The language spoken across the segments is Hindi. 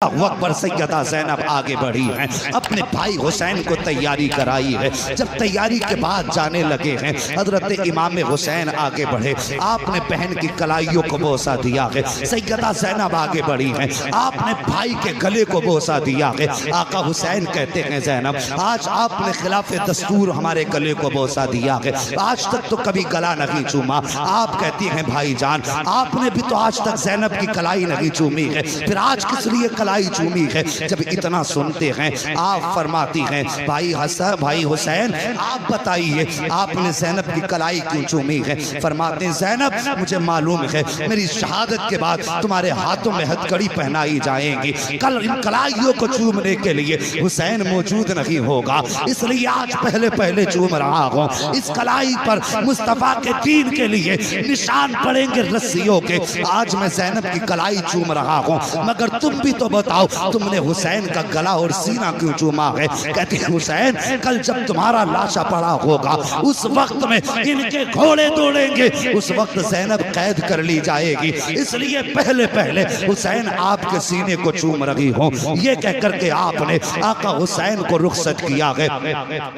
वक्त पर सैयदा ज़ैनब आगे बढ़ी हैं, अपने भाई हुसैन को तैयारी कराई है। जब तैयारी के बाद जाने लगे हैं, हजरत इमाम हुसैन आगे बढ़े, आपने बहन की कलाइयों को बोसा दिया है। सैयदा ज़ैनब आगे बढ़ी हैं, आपने भाई के गले को बोसा दिया है। आका हुसैन कहते हैं ज़ैनब, आज आपने खिलाफ दस्तूर हमारे गले को बोसा दिया है, आज तक तो कभी गला नहीं चूमा। आप कहती हैं भाईजान, आपने भी तो आज तक ज़ैनब की कलाई नहीं चूमी है, फिर आज किस लिए कलाई चूमी है? जब इतना सुनते हैं आप फरमाती हैं, भाई हसन, भाई हुसैन, आप बताइए आपने ज़ैनब की कलाई क्यों चूमी है? फरमाते हैं ज़ैनब, मुझे मालूम है मेरी शहादत के बाद तुम्हारे हाथों में हथकड़ी पहनाई जाएगी, कल इन कलाइयों को चूमने के लिए हुसैन मौजूद नहीं होगा, इसलिए आज पहले पहले चूम रहा हूँ। इस कलाई पर मुस्तफा के दीन के लिए निशान पड़ेंगे रस्सियों के। आज मैं ज़ैनब की कलाई चूम रहा हूँ, मगर तुम भी तो बताओ तुमने हुसैन का गला और सीना क्यों चूमा है? कहते हैं हुसैन, कल जब तुम्हारा लाशा पड़ा होगा उस वक्त में इनके घोड़े दौड़ेंगे, उस वक्त ज़ैनब कैद कर ली जाएगी, इसलिए पहले पहले हुसैन आपके सीने को चूम रही हो। ये कह करके आपने आका हुसैन को रुखसत किया है।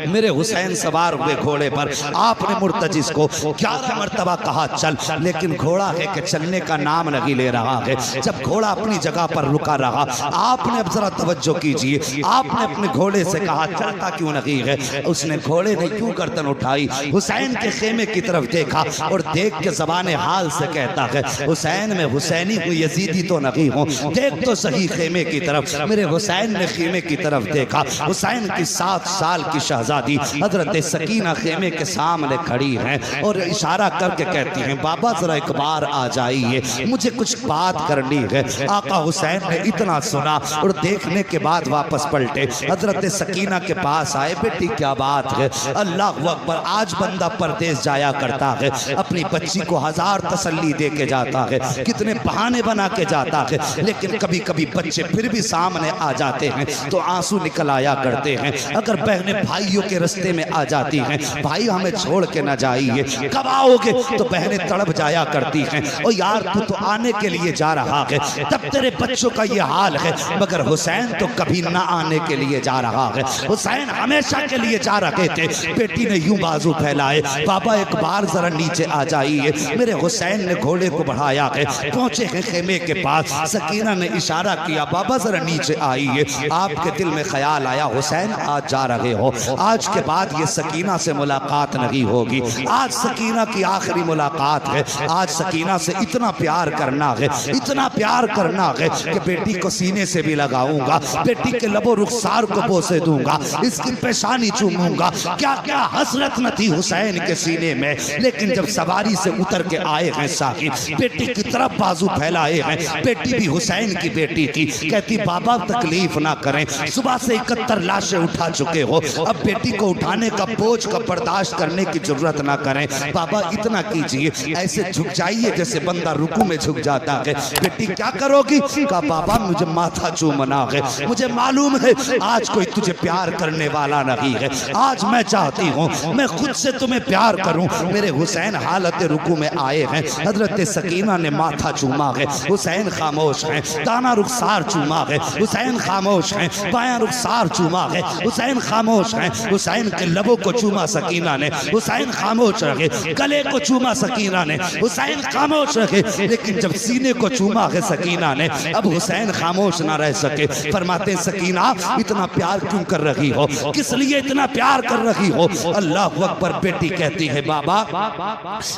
मेरे हुसैन सवार हुए घोड़े पर, आपने मुर्तजिस को 11 मरतबा कहा चल, लेकिन घोड़ा है कि चलने का नाम नहीं ले रहा है। जब घोड़ा अपनी जगह पर रुका रहा, आपने अब जरा तवज्जो कीजिए, आपने अपने घोड़े से कहा चलता क्यों नहीं है? उसने घोड़े ने क्यों गर्दन उठाई, हुसैन के खेमे की तरफ देखा और देख के ज़बाने हाल से कहता है, हुसैन में हुसैनी हूँ, यजीदी तो नहीं हूँ, देख तो सही खेमे की तरफ। मेरे हुसैन ने खेमे की तरफ देखा, हुसैन की 7 साल की शहजादी हजरत सकीना खेमे के सामने खड़ी हैं और इशारा करके कहती हैं, बाबा जरा एक बार आ जाइए, मुझे कुछ बात करनी है। आका हुसैन ने इतना सुना और देखने के बाद वापस पलटे, हजरत सकीना के पास आए, बेटी क्या बात है? अल्लाह अकबर, आज बंदा परदेश जाया करता है, अपनी बच्ची को 1000 तसल्ली दे के जाता है, कितने बहाने बना के जाता है, लेकिन कभी कभी बच्चे फिर भी सामने आ जाते हैं तो आंसू निकल आया करते हैं। अगर बहनें भाइयों के रास्ते में आ जाती हैं, भाई हमें छोड़ के ना जाइए, कब आओगे? तो बहनें तड़प जाया करती हैं, और यार तू तो आने के लिए जा रहा है, तब तेरे बच्चों का ये हाल है। मगर हुसैन तो कभी ना आने के लिए जा रहा है, हुसैन हमेशा के लिए जा रहे थे। बेटी ने यूं बाजू फैलाए, बाबा एक बार जरा नीचे आ जाइए। मेरे हुसैन ने घोड़े को बढ़ाया है, पहुंचे हैं खेमे के पास, सकीना ने इशारा किया, बाबा जरा नीचे आइए। आपके दिल में ख्याल आया, हुसैन आज जा रहे हो, आज के बाद ये सकीना से मुलाकात नहीं होगी, आज सकीना की आखिरी मुलाकात है, आज सकीना से इतना प्यार करना है, इतना प्यार करना है कि बेटी को सीने से भी लगाऊंगा, बेटी के लबो रुखसार को बोसे दूंगा, इसकी पेशानी चूमूंगा। क्या क्या हसरत न थी हुसैन के सीने में। लेकिन जब सवारी से उतर के आए हैं साहिब, बेटी की तरफ बाजू फैलाए हैं, बेटी भी हुसैन की बेटी थी, कहती बाबा तकलीफ ना करें, सुबह से 71 लाशें उठा चुके हो, अब बेटी को उठाने का बोझ का बर्दाश्त करने की जरूरत ना करें, बाबा इतना कीजिए, ऐसे झुक जाइए जैसे बंदा रुकू में झुक जाता है। बेटी क्या करोगी? कहा बाबा मुझे माथा चूमना है, मुझे मालूम है आज कोई तुझे प्यार करने वाला नहीं है, आज मैं चाहती हूँ मैं खुद से तुम्हें प्यार करूँ। मेरे हुसैन हालत रुकू में आए हैं, हजरत सकीना ने माथा चूमा है, हुसैन खामोश हैं, दाना रुखसार चूमा है, हुसैन खामोश हैं, बायां रुखसार चूमा है, हुसैन खामोश हैं, हुसैन के लबों को चूमा सकीना ने, हुसैन खामोश रहे, गले को चूमा सकीना ने, हुसैन खामोश रहे, लेकिन जब सीने को चूमा है सकीना ने, अब हुसैन खामोश ना रह सके। फरमाते सकीना इतना प्यार क्यों कर रही हो, किस लिए इतना प्यार कर रही हो? अल्लाह अकबर। बेटी कहती है बाबा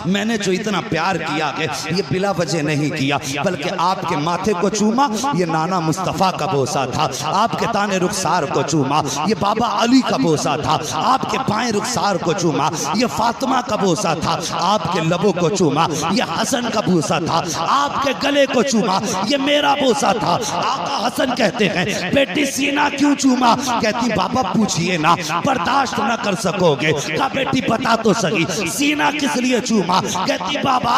मैंने जो इतना प्यार किया है ये बिला वजह नहीं किया, बल्कि आपके माथे को चूमा ये नाना मुस्तफ़ा का बोसा था, आपके ताने रुखसार को चूमा ये बाबा अली का बोसा था, आपके बाएं रुखसार को चूमा ये फातिमा का बोसा था, आपके लबों को चूमा ये हसन का बोसा था, आपके गले को चूमा ये मेरा बोसा था। आका हसन कहते हैं बेटी सीना क्यों चूमा? कहती बाबा पूछिए ना, बर्दाश्त ना कर सकोगे। कहा बेटी बता तो सही सीना किस लिए चूमा? कहती बाबा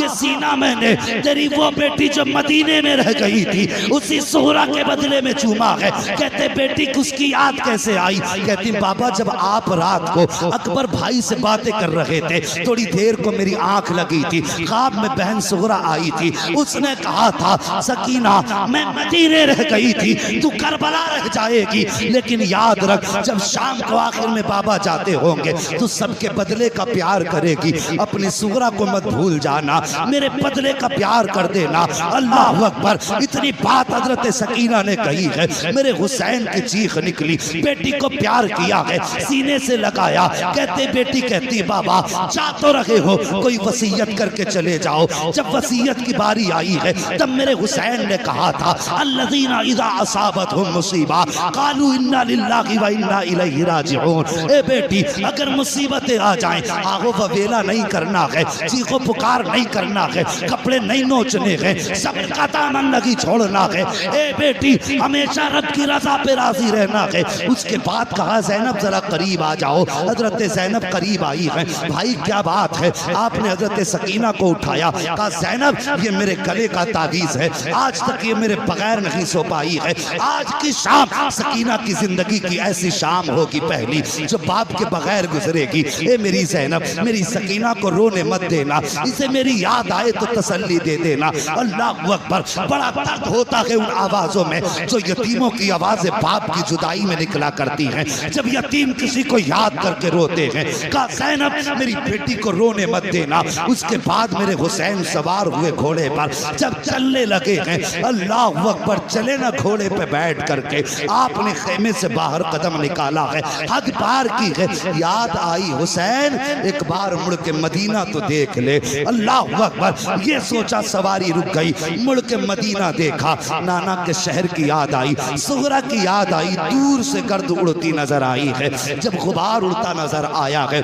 ये सीना मैंने तेरी वो बेटी जो मदीने में रह गई थी उसी सोहरा के बदले में चूमा है। कहते बेटी उसकी याद कैसे आई? कहती बाबा जब आप रात को अकबर भाई से बातें कर रहे थे थोड़ी देर को मेरी आंख लगी थी, ख्वाब में बहन सोहरा आई थी, उसने कहा था सकीना मैं मदीने रह गई थी, तू करबला रह जाएगी। लेकिन याद रख, जब शाम को आखिर में बाबा जाते होंगे तो सबके बदले का प्यार करेगी। अपनी सुगरा को मत भूल जाना, मेरे बदले का प्यार कर देना। अल्लाह अकबर। इतनी बात हजरत सकीना ने कही है, मेरे हुसैन की चीख निकली। बेटी को प्यार किया है, सीने से लगाया। कहते बेटी कहती बाबा जा तो रहे हो, कोई वसीयत करके चले जाओ। जब वसीयत की बारी आई है तब मेरे हुसैन ने कहा था, अल्लज़ीना इज़ा असाबतहुम मुसीबा क़ालू इन्ना लिल्लाहि व इन्ना इलैहि राजिऊन। ए बेटी, अगर मुसीबतें आ जाएं, आगो ववेला नहीं करना है, चीखो पुकार नहीं करना है, कपड़े नहीं नोचने हैं, सब्र का दामन नहीं छोड़ना है। ए बेटी, हमेशा रब की रज़ा पे राजी रहना है। उसके बाद कहा, ज़ैनब जरा करीब आ जाओ। हजरत ज़ैनब करीब आई है। भाई क्या बात है? आपने हजरत सकीना को उठाया, कहा ज़ैनब ये मेरे गले का तावीज़ है, आज तक ये मेरे बगैर नहीं सो पाई है। आज की शाम सकीना की जिंदगी की ऐसी शाम होगी पहली जो बाप के बगैर गुजरेगी। ए मेरी ज़ैनब, मेरी सकीना को रोने मत देना, इसे मेरी याद आए तो तसल्ली दे देना। अल्लाह अकबर। बड़ा दर्द होता है उन आवाजों में जो यतीमों की आवाजें बाप की जुदाई में निकला करती हैं। जब यतीम किसी को याद करके रोते हैं, कहा ज़ैनब मेरी बेटी को रोने मत देना। उसके बाद मेरे हुसैन सवार हुए घोड़े पर, जब चलने लगे हैं, अल्लाह अकबर, चले ना घोड़े पे बैठ करके आपने खेमे से बाहर कदम निकाला है, हद पार की है। याद आई हुसैन एक बार मुड़ के मदीना तो देख ले। अल्लाह अकबर। ये सोचा, सवारी रुक गई, मुड़ के मदीना देखा, नाना के शहर की याद आई, सुगरा की याद आई, दूर से गर्द उड़ती नजर आई है। जब गुबार उड़ता नजर आया है,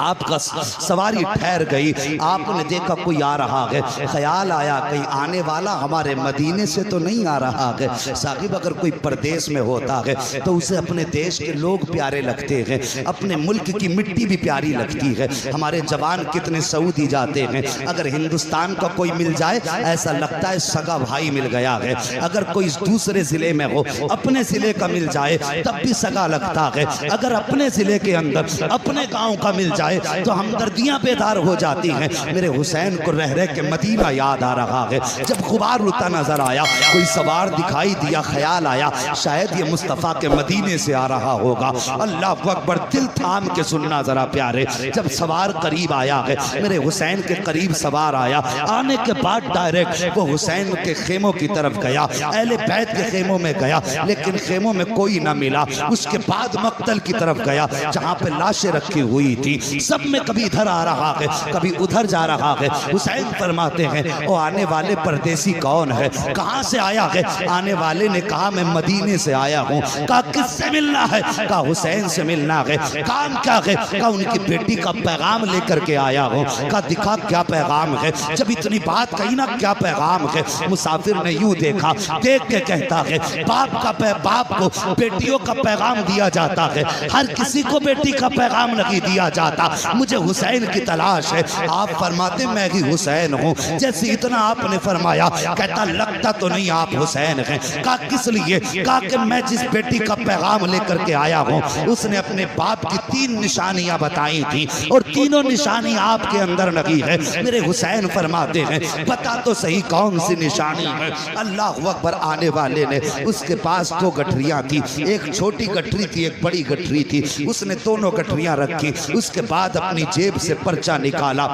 आपका सवारी ठहर गई, आपने देखा कोई आ रहा है, ख्याल आया कहीं आने वाला हमारे मदीने से तो नहीं आ रहा है। साहिब अगर कोई परदेश में होता है तो उसे अपने देश के लोग प्यारे लगते हैं, अपने मुल्क की मिट्टी भी प्यारी लगती है। हमारे जवान कितने सऊदी जाते हैं, अगर हिंदुस्तान का कोई मिल जाए ऐसा लगता है सगा भाई मिल गया है। अगर कोई दूसरे जिले में हो, अपने जिले का मिल जाए तब भी सगा लगता है। अगर अपने जिले के अंदर अपने गांव का मिल जाए तो हमदर्दियां बेदार हो जाती हैं। मेरे हुसैन को रह रह के मदीना याद आ रहा है। जब गुबार उड़ता नजर आया, कोई सवार दिखाई दिया, ख्याल आया शायद ये मुस्तफ़ा के मदीने से आ रहा होगा। अल्लाह अकबर। दिल थाम के सुनना जरा प्यारे, जब सवार करीब आया है, मेरे हुसैन के करीब सवार आया, आने के बाद डायरेक्ट वो हुसैन के खेमों की तरफ गया, अहले बैत के खेमों में गया, लेकिन खेमों में कोई ना मिला। उसके बाद मक्तल की तरफ गया जहाँ पे लाशें रखी हुई थी, सब में कभी इधर आ रहा है, कभी उधर जा रहा है। हुसैन फरमाते हैं, ओ आने वाले परदेसी कौन है, कहाँ से आया है? आने वाले ने कहा मैं मदीने से आया हूँ। कहा किससे मिलना है? कहा हुसैन से मिलना है। काम क्या है? कहा उनकी बेटी का पैगाम लेकर के आया हूँ। कहा दिखा क्या पैगाम है? जब इतनी बात कही ना, क्या पैगाम है? मुसाफिर ने यूं देखा, देख के कहता है, बाप को बेटियों का पैगाम दिया जाता है, हर किसी को बेटी का पैगाम नहीं दिया जाता। मुझे हुसैन की तलाश है। आप फरमाते मैं ही हुसैन हूँ। जैसे इतना आपने फरमाया, कहता लगता तो नहीं आप हुसैन हैं। कहा किस लिए? कहा कि मैं जिस बेटी का पैगाम लेकर के आया हूँ उसने अपने बाप की 3 निशानियां बताई थी और तीनों निशानी आपके अंदर लगी है। मेरे हुसैन फरमाते हैं, बता तो सही कौन सी निशानी है? अल्लाह अकबर। आने वाले ने, उसके पास 2 गठरियां थी, एक छोटी गठरी थी, एक बड़ी गठरी थी। उसने दोनों गठरियां रखी, उसके बाद अपनी जेब से पर्चा निकाला।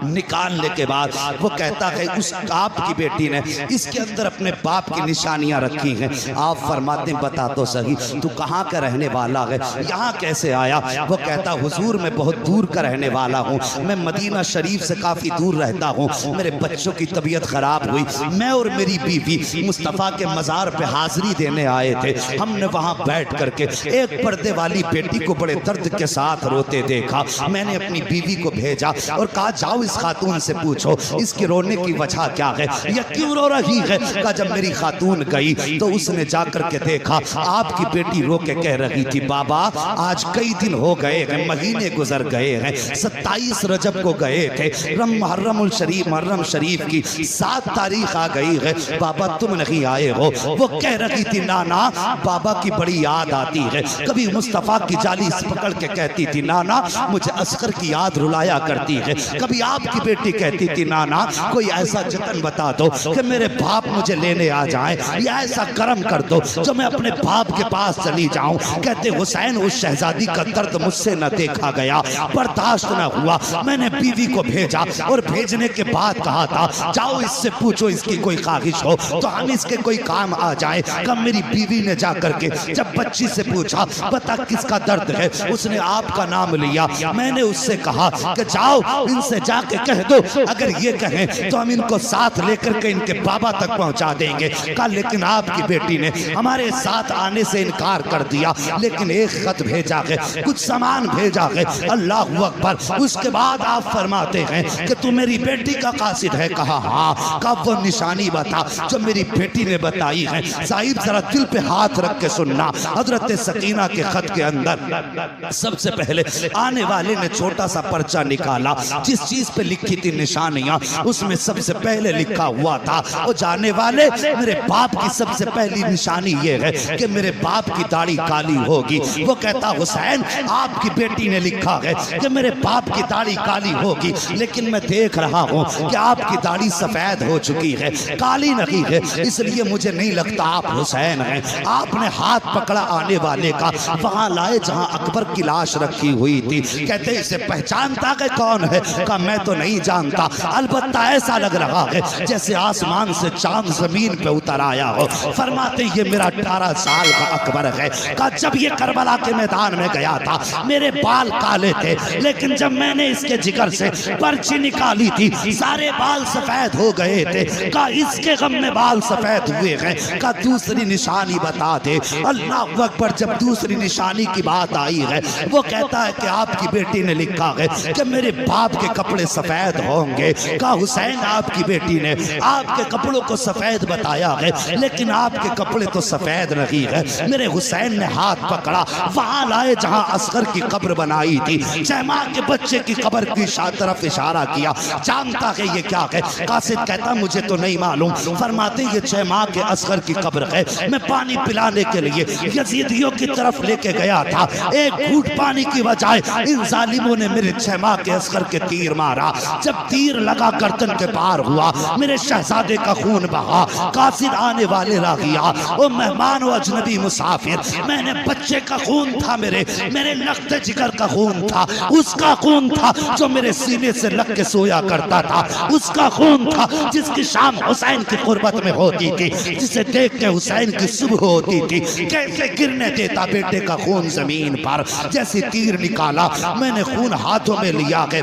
निकालने के बाद वो कहता है, उस आपकी बेटी ने इसके अंदर अपने बाप की निशानियां रखी हैं। आप फरमाते बता तो सही तू कहाँ का रहने वाला है, यहाँ कैसे आया? वो कहता हुजूर मैं बहुत दूर का रहने वाला हूँ, मैं मदीना शरीफ से काफी दूर रहता हूँ। मेरे बच्चों की तबीयत खराब हुई, मैं और मेरी बीवी मुस्तफ़ा के मज़ार पे हाजिरी देने आए थे। हमने वहाँ बैठ करके एक पर्दे वाली बेटी को बड़े दर्द के साथ रोते देखा। मैंने अपनी बीवी को भेजा और कहा जाओ इस खातून से पूछो इसके रोने की वजह क्या है, यह क्यों रो रही है? कहा जब मेरी खातून गई तो उसने जाकर के देखा आपकी बेटी रो के कह रही थी, बाबा आज कई दिन हो गए हैं, महीने गुजर गए हैं, 27 रजब को गए थे, मुहर्रम शरीफ की 7 तारीख आ गई है, बाबा तुम नहीं आए हो। वो कह रही थी नाना बाबा की बड़ी याद आती है। कभी मुस्तफ़ा की जाली पकड़ के कहती थी नाना मुझे असगर की याद रुलाया करती है। कभी आपकी बेटी कहती थी नाना कोई ऐसा जतन बता दो कि मेरे बाप मुझे लेने आ जाएं, या ऐसा कर्म कर दो जो मैं अपने बाप के पास चली जाऊं। कहते हुसैन उस शहजादी का दर्द मुझसे न देखा गया, बर्दाश्त न हुआ। मैंने बीवी को भेजा और भेजने के बाद कहा था जाओ इससे पूछो इसकी कोई ख्वाहिश हो तो हम इसके कोई काम आ जाए। कब मेरी बीवी ने जाकर के जब बच्ची से पूछा बता किसका दर्द है, उसने आपका नाम लिया। मैंने उससे कहा कि जाओ इनसे जाके कह दो, अगर ये कहें तो हम इनको साथ लेकर के इनके बाबा तक पहुंचा देंगे। कहा लेकिन आपकी बेटी ने हमारे साथ आने से इनकार कर दिया, लेकिन एक खत भेजा है, कुछ सामान भेजा है। अल्लाह अकबर। उसके बाद आप फरमाते हैं कि तू मेरी बेटी का कासिद है? कहा हाँ। कब वो निशानी बता जो मेरी बेटी ने बताई है। साहिब जरा दिल पे हाथ रख के सुनना, हजरत सकीना के खत के अंदर सबसे पहले आने वाले ने छोटा सा पर्चा निकाला, जिस चीज पे लिखी थी निशानियां, उसमें सबसे पहले लिखा हुआ था वो जाने वाले मेरे बाप की सबसे पहली निशानी ये है कि मेरे बाप की दाढ़ी काली होगी। वो कहता हुसैन आपकी बेटी ने लिखा है कि मेरे बाप की दाढ़ी काली होगी, लेकिन मैं देख रहा हूँ कि आपकी दाढ़ी सफेद हो चुकी है, काली नहीं है, इसलिए मुझे नहीं लगता आप हुसैन हैं। आपने हाथ पकड़ा आने वाले का, वहां लाए जहां अकबर की लाश रखी हुई थी। कहते इसे पहचानता है कौन है? कहा मैं तो नहीं जानता, अलबत्ता ऐसा लग रहा है जैसे आसमान से चांद जमीन पे उतर आया हो। फरमाते ये मेरा 18 साल का अकबर है। कहा जब ये करबला के मैदान में गया था मेरे बाल काले थे, लेकिन जब मैंने इसके जिगर से पर्ची निकाली थी सारे बाल सफेद हो गए थे। कहा इसके गम में बाल सफेद हुए हैं। कहा दूसरी निशानी बता दे। अल्लाह अकबर। जब दूसरी निशानी की बात आई है वो कहता है कि आपकी बेटी ने लिखा है कि मेरे बाप के कपड़े सफेद होंगे। कहा हुसैन आपकी बेटी ने आपके कपड़ों को सफेद बताया है, लेकिन आपके कपड़े तो सफेद नहीं है। मेरे हुसैन ने हाथ पकड़ा, वहां लाए जहां असगर की कब्र बनाई थी, शहमा के बच्चे की कब्र की तरफ इशारा किया। जानता है ये क्या है? कासिद कहता मुझे तो नहीं मालूम। फरमाते ये 6 माह के असगर की कब्र है। मैं पानी पिलाने के लिए यजीदियों की तरफ लेके गया था, एक घूंट पानी की बजाय इन जालिमों ने मेरे 6 माह के असगर के तीर मारा। जब तीर लगा गर्दन के पार हुआ, मेरे शहजादे का खून बहा। कासिद आने वाले रागिया ओ मेहमान व अजनबी मुसाफिर, मैंने बच्चे का खून था, मेरे लखते जिगर का खून था, उसका खून था जो मेरे सीने से लग के सोया करता था, उसका खून था जिसकी शाम हुसैन की कुर्बत में होती थी, जिसे देख के हुसैन की सुबह होती थी। कैसे गिरने देता बेटे का खून जमीन पर। जैसे तीर निकाला मैंने खून हाथों में लिया है।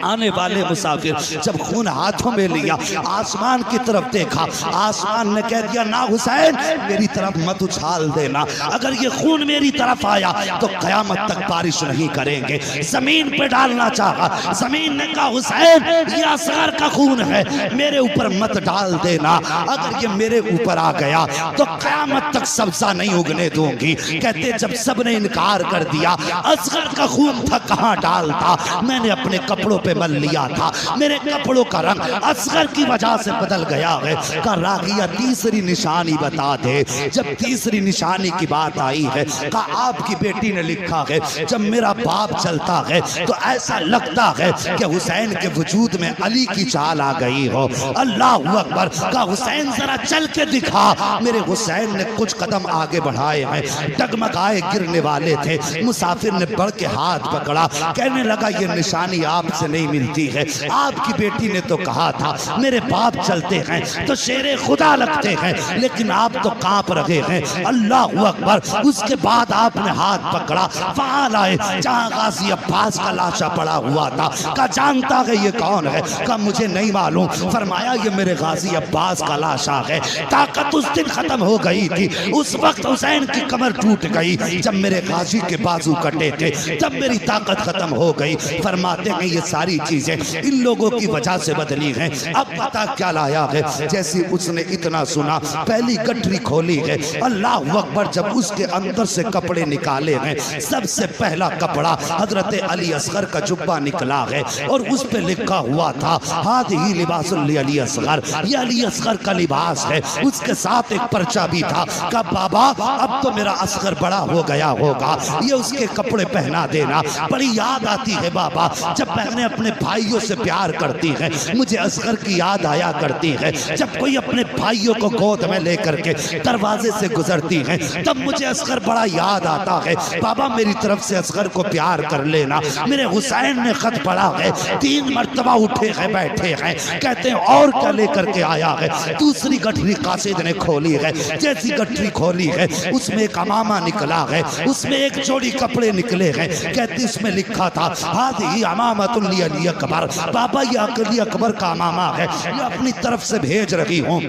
आने वाले मुसाफिर जब खून हाथों में लिया आसमान की तरफ देखा, आसमान ने कह दिया ना हुसैन मेरी तरफ मत उछाल देना, अगर ये खून मेरी तरफ आया तो कयामत तक बारिश नहीं करेंगे। जमीन पे डालना चाहा, जमीन ने कहा हुसैन ये असगर का खून है, मेरे ऊपर मत डाल देना, अगर ये मेरे ऊपर आ गया तो कयामत तक सब्जा नहीं उगने दूंगी। कहते जब सबने इनकार कर दिया, असगर का खून था कहां डालता, मैंने अपने कपड़ों पे मल लिया था, मेरे कपड़ों का रंग असगर की वजह से बदल गया है। का रागिया तीसरी निशानी बता दे। जब तीसरी निशानी की बात आई है, कहा आपकी बेटी ने लिखा है जब मेरा बाप चलता है तो ऐसा लगता है कि हुसैन के वजूद में अली की चाल आ गई हो। अल्लाह अकबर। का हुसैन जरा चल के दिखा। मेरे हुसैन ने कुछ कदम आगे बढ़ाए हैं, डगमगाए गिरने वाले थे। मुसाफिर ने बढ़ के हाथ पकड़ा, कहने लगा ये निशानी आपसे नहीं मिलती है, आपकी बेटी ने तो कहा था मेरे बाप चलते हैं तो शेरे खुदा लगते हैं, लेकिन आप तो कांप रहे हैं। अल्लाह अकबर। उसके बाद आपने हाथ पकड़ा, वहां लाए जहां गाजी अब्बास का लाशा पड़ा हुआ था। का जानता है ये कौन है? का मुझे नहीं मालूम। फरमाया ये मेरे गाजी अब्बास का लाशा है। ताकत उस दिन खत्म हो गई थी, उस वक्त हुसैन की कमर टूट गई जब मेरे गाजी के बाजू कटे थे, तब मेरी ताकत खत्म हो गई। फरमाते हैं ये सारी चीजें इन लोगों की वजह से बदली हैं। अब पता क्या लाया है? जैसे उसने इतना सुना, पहली गठरी खोली है, अल्लाह अकबर। जब उसके अंदर से कपड़े निकाले हैं, सबसे पहला कपड़ा हजरत अली असगर का जुब्बा निकला है और उस पे लिखा हुआ था हादिही लिबासुल अली असगर, ये अली असगर का लिबास है। उसके साथ एक पर्चा भी था का बाबा अब तो मेरा असगर बड़ा हो गया होगा, ये उसके कपड़े पहना देना। बड़ी याद आती है बाबा, जब बहनें अपने भाइयों से प्यार करती हैं, मुझे असगर की याद आया करती है। जब कोई अपने भाइयों को गोद में लेकर के दरवाजे से गुजरती है, तब मुझे असगर बड़ा याद आता है, बाबा मेरी तरफ से असगर को प्यार कर लेना। मेरे हुसैन ने खत पढ़ा है, 3 मरतबा उठे हैं बैठे हैं, कहते हैं और क्या लेकर के आया है। दूसरी गठरी कासिद ने खोली है, जैसी गठरी खोली है उसमें एक अमामा निकला है, उसमें एक जोड़ी कपड़े निकले हैं, कहते उसमें लिखा था हादी अमामतुल अली अकबर, बाबा ये अली अकबर का अमामा है, ये अपनी तरफ से भेज रही हूँ।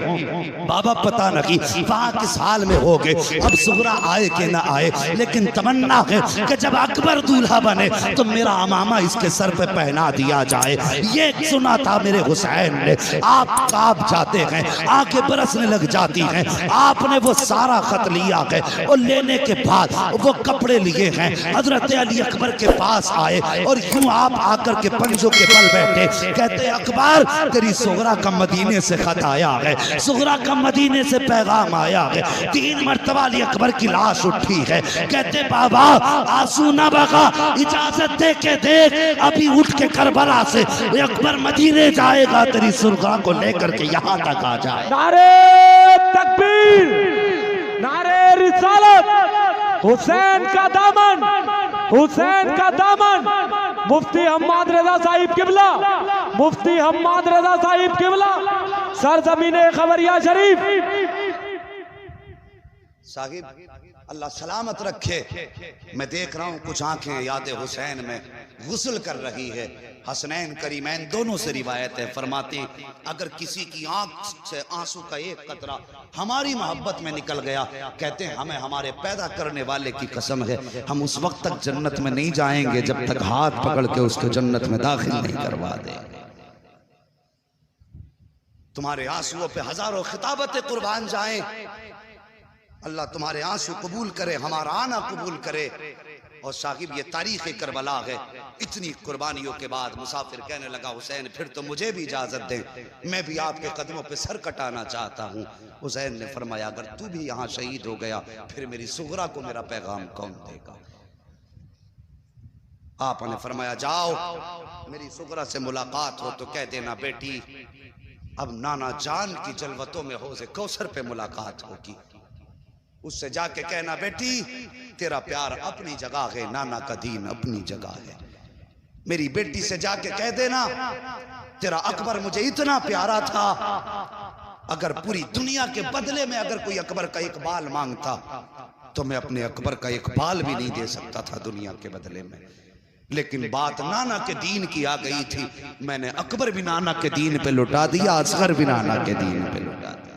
बाबा पता नहीं वहाँ किस हाल में हो गए, अब सुगरा आए कि ना आए, लेकिन तमन्ना है कि जब अकबर दूल्हा बने तो मेरा अमामा इसके सर पे पहना दिया जाए। ये सुना था मेरे हुसैन ने। आप कांप जाते हैं, आंखें बरसने लग जाती हैं। आपने वो सारा खत लिया है और लेने के बाद वो कपड़े लिए हैं, हजरत अली अकबर के पास आए और यूं आप आकर के पंजों के बल बैठे, कहते अकबर तेरी सुगरा का मदीने से खत आया है, सुगरा का मदीने से पैगाम आया है। 3 मरतबा अली अकबर की लाश उठी है, कहते बाबा आंसू ना बगा, इजाजत दे के देख अभी उठ के करबला से अकबर मदीने जाएगा, तेरी सुगरा को लेकर के यहाँ तक आ जाए। नारे तकबीर, नारे रिसालत, हुसैन का दामन, हुसैन का दामन। मुफ्ती हम्माद रजा साहिब किबला, मुफ्ती हम्माद रजा साहिब किबला, सरजमीने खबरिया शरीफ। साहिब अल्लाह सलामत रखे। मैं देख रहा हूँ कुछ आंखें याद हुसैन में गुस्ल कर रही है। हसनैन करीमैन दोनों से रिवायत है, फरमाते अगर किसी की आंख से आंसू का एक कतरा हमारी मोहब्बत में निकल गया, कहते हैं हमें हमारे पैदा करने वाले की कसम है हम उस वक्त तक जन्नत में नहीं जाएंगे जब तक हाथ पकड़ के उसको जन्नत में दाखिल नहीं करवा देंगे। तुम्हारे आंसुओं पे हजारों खिताबतें कुर्बान जाएं, अल्लाह तुम्हारे आंसू कबूल करे, हमारा आना कबूल करे। और साहिब ये तारीख़ करबला है। इतनी कुर्बानियों के बाद मुसाफिर कहने लगा हुसैन फिर तो मुझे भी इजाजत दें, मैं भी आपके कदमों पे सर कटाना चाहता हूँ। हुसैन ने फरमाया अगर तू भी यहाँ शहीद हो गया फिर मेरी सुगरा को मेरा पैगाम कौन देगा। आपने फरमाया जाओ मेरी सुगरा से मुलाकात हो तो कह देना बेटी अब नाना जान की जलवतों में हौज़े कौसर पे मुलाकात होगी। उससे जाके कहना बेटी तेरा प्यार अपनी जगह है, नाना का दीन अपनी जगह है। मेरी बेटी से जाके कह देना तेरा अकबर मुझे इतना प्यारा था, अगर पूरी दुनिया के बदले में अगर कोई अकबर का एक बाल मांगता तो मैं अपने अकबर का एक बाल भी नहीं दे सकता था दुनिया के बदले में। लेकिन बात नाना के दीन की आ गई थी, मैंने अकबर भी नाना के दीन पे लुटा दिया, असगर भी नाना के दीन पे लुटा दिया।